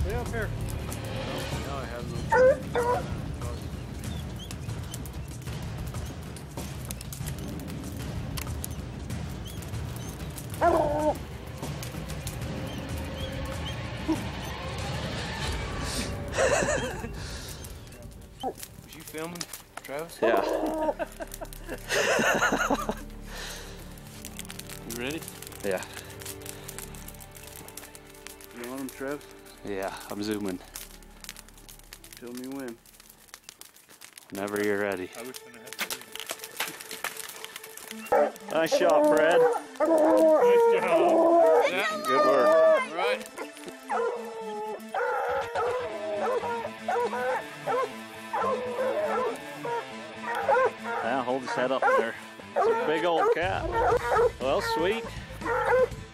Stay up here. No, I have no. Was you filming, Travis? Yeah. You ready? Yeah. You on him, Travis? Yeah, I'm zooming. Tell me when. Whenever you're ready. I was gonna have to leave. Nice shot, Fred. Nice job. Yeah, Good work. all right. Now hold his head up there. It's a big old cat. Well, sweet.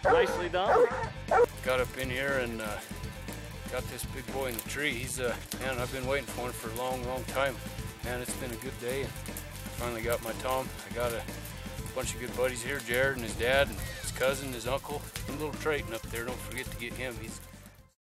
Nicely done. Got up in here and got this big boy in the tree. He's man, I've been waiting for him for a long, long time. Man, it's been a good day. Finally got my Tom. I got a bunch of good buddies here, Jared and his dad and his cousin, his uncle, and little Trayton up there. Don't forget to get him. He's